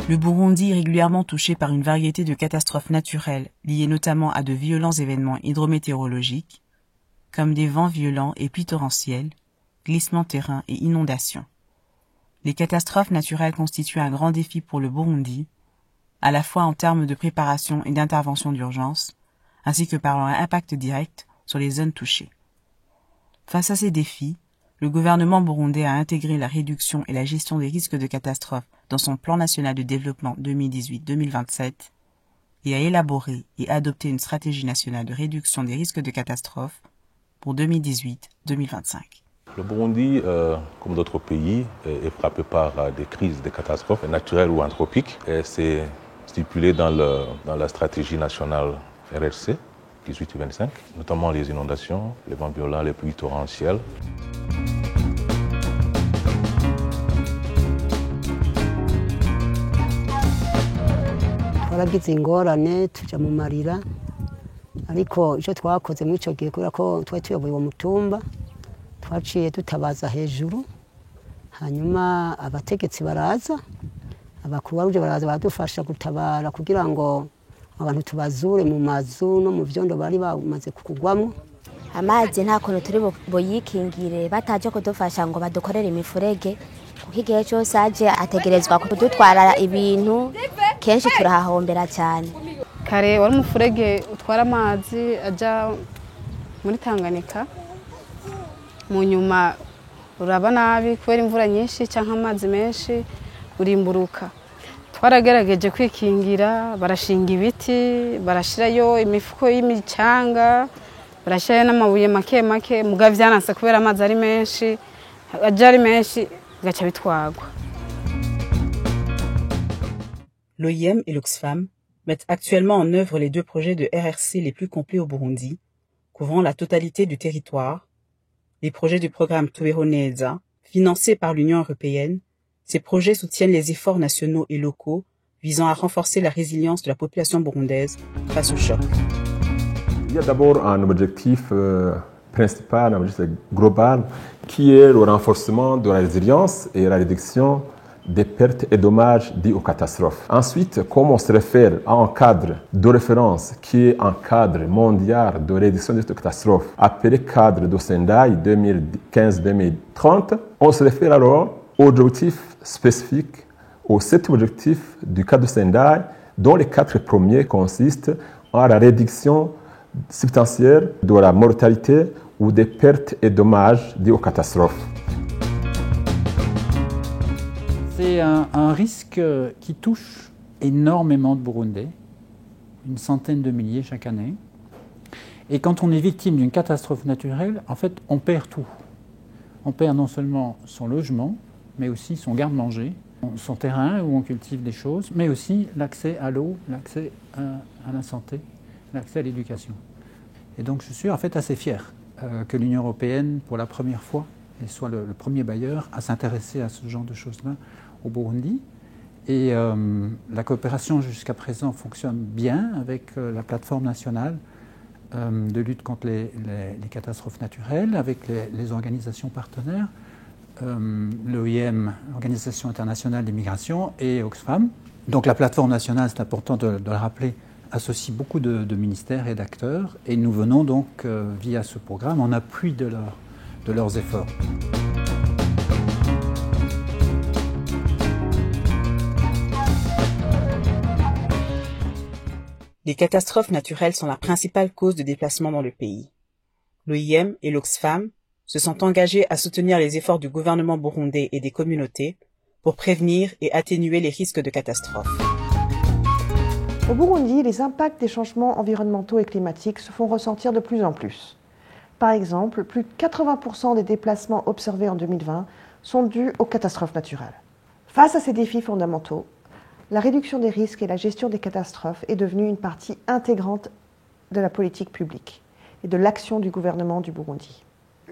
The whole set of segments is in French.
Le Burundi est régulièrement touché par une variété de catastrophes naturelles liées notamment à de violents événements hydrométéorologiques, comme des vents violents et pluies torrentielles, glissements de terrain et inondations. Les catastrophes naturelles constituent un grand défi pour le Burundi, à la fois en termes de préparation et d'intervention d'urgence, ainsi que par leur impact direct sur les zones touchées. Face à ces défis, le gouvernement burundais a intégré la réduction et la gestion des risques de catastrophes dans son plan national de développement 2018-2027 et a élaboré et adopté une stratégie nationale de réduction des risques de catastrophes pour 2018-2025. Le Burundi, comme d'autres pays, est frappé par des crises, des catastrophes naturelles ou anthropiques. C'est stipulé dans la stratégie nationale RRC 18-25, notamment les inondations, les vents violents, les pluies torrentielles. twaragize ingorane tuja mu marira ariko icyo twakoze muri icyo gihe kubera ko twari tuyoboye uwo mutumba twaciye dutabaza hejuru hanyuma abategetsi baraza abakuruwaruje baraza baradufasha gutabara kugira ngo abantu tubazure mu mazu no mu vyondo bari bamaze kugwamo. Amazi nta kuntu turi boyikingire bataje kudufasha ngo badukorere imifurege kuko igihe cyose aje ategerezwa kudutwara ibintu kenshi turahahombera cyane. Kare wari umufurege utwara amazi aja muri Tanganyika mu nyuma uraba nabi kubera imvura nyinshi cyangwa amazi menshi urimburuka. Twaragerageje kwikingira barashinga ibiti barashirayo imifuko y'imicanga barashirayo n'amabuye make make muga vyananse kubera amazi ari menshi ajari menshi gacha bitwagwa. L'OIM et l'Oxfam mettent actuellement en œuvre les deux projets de RRC les plus complets au Burundi, couvrant la totalité du territoire. Les projets du programme Tubeho-Neza, financés par l'Union européenne, ces projets soutiennent les efforts nationaux et locaux visant à renforcer la résilience de la population burundaise face au choc. Il y a d'abord un objectif principal, un objectif global, qui est le renforcement de la résilience et la réduction des pertes et dommages dus aux catastrophes. Ensuite, comme on se réfère à un cadre de référence qui est un cadre mondial de réduction des catastrophes, appelé cadre de Sendai 2015-2030, on se réfère alors aux objectifs spécifiques, aux 7 objectifs du cadre de Sendai, dont les 4 premiers consistent en la réduction substantielle de la mortalité ou des pertes et dommages dus aux catastrophes. C'est un risque qui touche énormément de Burundais, une centaine de milliers chaque année. Et quand on est victime d'une catastrophe naturelle, en fait, on perd tout. On perd non seulement son logement, mais aussi son garde-manger, son terrain où on cultive des choses, mais aussi l'accès à l'eau, l'accès à la santé, l'accès à l'éducation. Et donc je suis en fait assez fier que l'Union européenne, pour la première fois, soit le premier bailleur à s'intéresser à ce genre de choses-là au Burundi. Et la coopération jusqu'à présent fonctionne bien avec la plateforme nationale de lutte contre les catastrophes naturelles, avec les organisations partenaires, l'OIM, l'Organisation internationale des migrations, et Oxfam. Donc la plateforme nationale, c'est important de le rappeler, associe beaucoup de ministères et d'acteurs, et nous venons donc via ce programme en appui de leurs efforts. Les catastrophes naturelles sont la principale cause de déplacement dans le pays. L'OIM et l'Oxfam se sont engagés à soutenir les efforts du gouvernement burundais et des communautés pour prévenir et atténuer les risques de catastrophes. Au Burundi, les impacts des changements environnementaux et climatiques se font ressentir de plus en plus. Par exemple, plus de 80% des déplacements observés en 2020 sont dus aux catastrophes naturelles. Face à ces défis fondamentaux, la réduction des risques et la gestion des catastrophes est devenue une partie intégrante de la politique publique et de l'action du gouvernement du Burundi.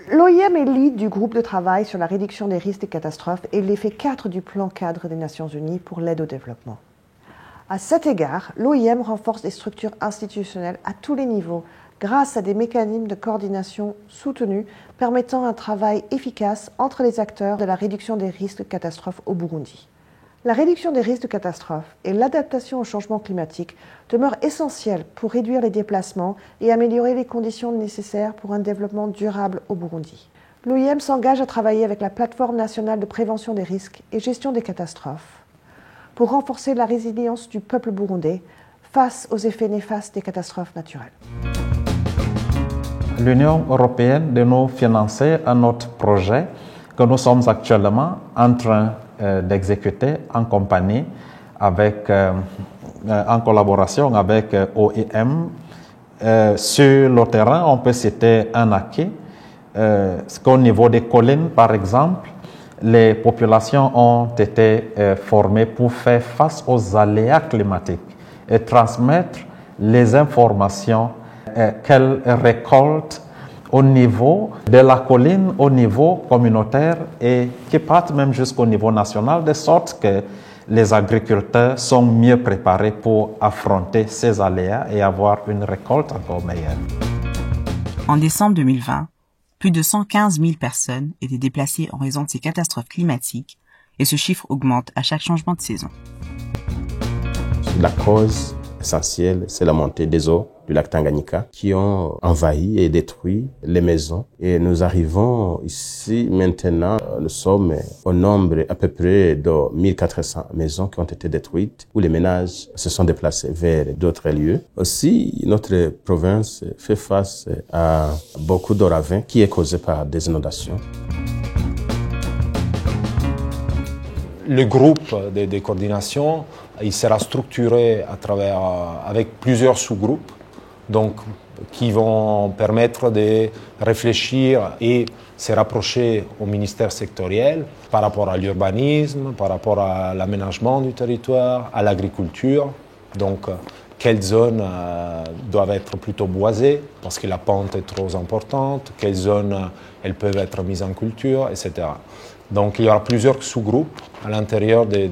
L'OIM est lead du groupe de travail sur la réduction des risques des catastrophes et l'effet 4 du plan cadre des Nations Unies pour l'aide au développement. À cet égard, l'OIM renforce les structures institutionnelles à tous les niveaux grâce à des mécanismes de coordination soutenus permettant un travail efficace entre les acteurs de la réduction des risques de catastrophes au Burundi. La réduction des risques de catastrophe et l'adaptation au changement climatique demeurent essentielles pour réduire les déplacements et améliorer les conditions nécessaires pour un développement durable au Burundi. L'OIM s'engage à travailler avec la Plateforme nationale de prévention des risques et gestion des catastrophes pour renforcer la résilience du peuple burundais face aux effets néfastes des catastrophes naturelles. L'Union européenne de nous financer un autre projet que nous sommes actuellement en train d'exécuter en compagnie avec, en collaboration avec OIM. Sur le terrain, on peut citer un acquis, qu'au niveau des collines, par exemple, les populations ont été formées pour faire face aux aléas climatiques et transmettre les informations qu'elles récoltent au niveau de la colline, au niveau communautaire et qui partent même jusqu'au niveau national, de sorte que les agriculteurs sont mieux préparés pour affronter ces aléas et avoir une récolte encore meilleure. En décembre 2020, plus de 115 000 personnes étaient déplacées en raison de ces catastrophes climatiques et ce chiffre augmente à chaque changement de saison. La cause essentielle, c'est la montée des eaux du lac Tanganyika qui ont envahi et détruit les maisons. Et nous arrivons ici maintenant, nous sommes au nombre à peu près de 1400 maisons qui ont été détruites, où les ménages se sont déplacés vers d'autres lieux. Aussi, notre province fait face à beaucoup de ravins qui est causé par des inondations. Le groupe de coordination, il sera structuré avec plusieurs sous-groupes, donc qui vont permettre de réfléchir et se rapprocher au ministère sectoriel par rapport à l'urbanisme, par rapport à l'aménagement du territoire, à l'agriculture. Donc, quelles zones doivent être plutôt boisées parce que la pente est trop importante, quelles zones elles peuvent être mises en culture, etc. Donc il y aura plusieurs sous-groupes à l'intérieur de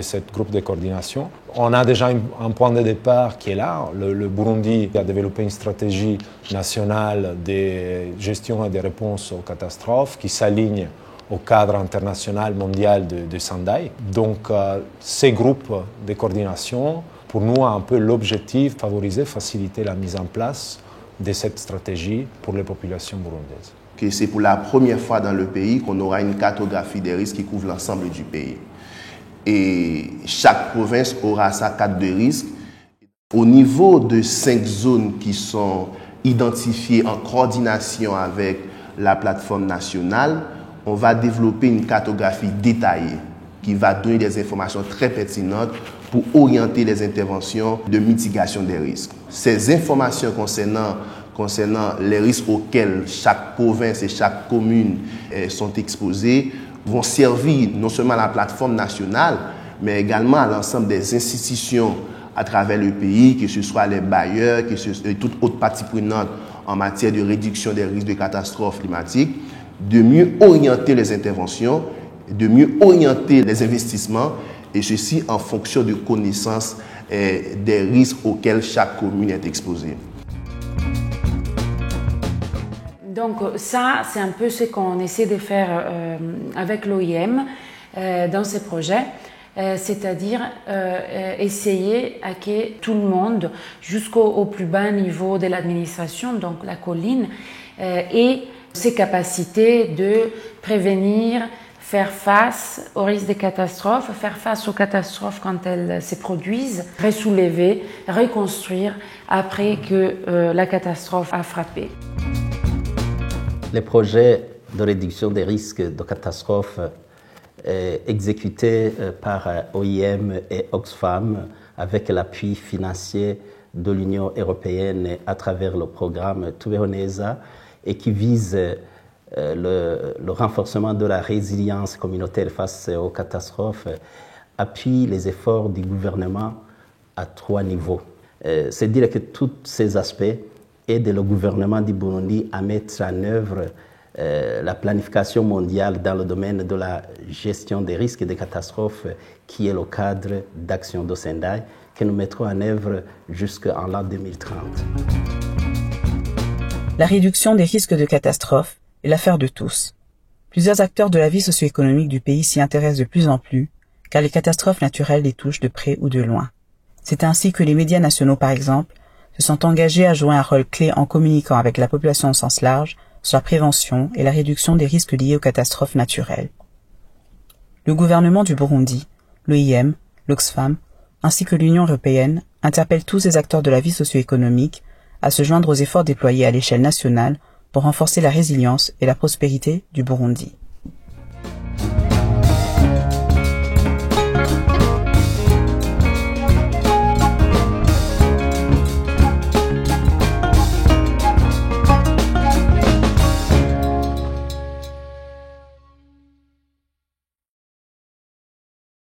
ce groupe de coordination. On a déjà un point de départ qui est là. Le Burundi a développé une stratégie nationale de gestion et de réponse aux catastrophes qui s'aligne au cadre international mondial de Sendai. Donc ces groupes de coordination, pour nous, a un peu l'objectif de favoriser, faciliter la mise en place de cette stratégie pour les populations burundaises. Que c'est pour la première fois dans le pays qu'on aura une cartographie des risques qui couvre l'ensemble du pays. Et chaque province aura sa carte de risque. Au niveau de 5 zones qui sont identifiées en coordination avec la plateforme nationale, on va développer une cartographie détaillée qui va donner des informations très pertinentes pour orienter les interventions de mitigation des risques. Ces informations concernant les risques auxquels chaque province et chaque commune sont exposés vont servir non seulement à la plateforme nationale, mais également à l'ensemble des institutions à travers le pays, que ce soit les bailleurs, que ce soit toute autre partie prenante en matière de réduction des risques de catastrophes climatiques, de mieux orienter les interventions, de mieux orienter les investissements, et ceci en fonction de connaissance des risques auxquels chaque commune est exposée. Donc ça, c'est un peu ce qu'on essaie de faire avec l'OIM dans ces projets, c'est-à-dire essayer à que tout le monde, jusqu'au plus bas niveau de l'administration, donc la colline, ait ces capacités de prévenir, faire face aux risques de catastrophes, faire face aux catastrophes quand elles se produisent, ressoulever, reconstruire après que la catastrophe a frappé. Les projets de réduction des risques de catastrophes exécutés par OIM et Oxfam avec l'appui financier de l'Union européenne à travers le programme Tuveoneza et qui vise le renforcement de la résilience communautaire face aux catastrophes appuie les efforts du gouvernement à 3 niveaux. C'est dire que tous ces aspects aident le gouvernement du Burundi à mettre en œuvre la planification mondiale dans le domaine de la gestion des risques et des catastrophes qui est le cadre d'action de Sendai que nous mettrons en œuvre jusqu'en l'an 2030. La réduction des risques de catastrophes est l'affaire de tous. Plusieurs acteurs de la vie socio-économique du pays s'y intéressent de plus en plus, car les catastrophes naturelles les touchent de près ou de loin. C'est ainsi que les médias nationaux, par exemple, se sont engagés à jouer un rôle clé en communiquant avec la population au sens large sur la prévention et la réduction des risques liés aux catastrophes naturelles. Le gouvernement du Burundi, l'OIM, l'Oxfam, ainsi que l'Union européenne interpellent tous les acteurs de la vie socio-économique à se joindre aux efforts déployés à l'échelle nationale pour renforcer la résilience et la prospérité du Burundi.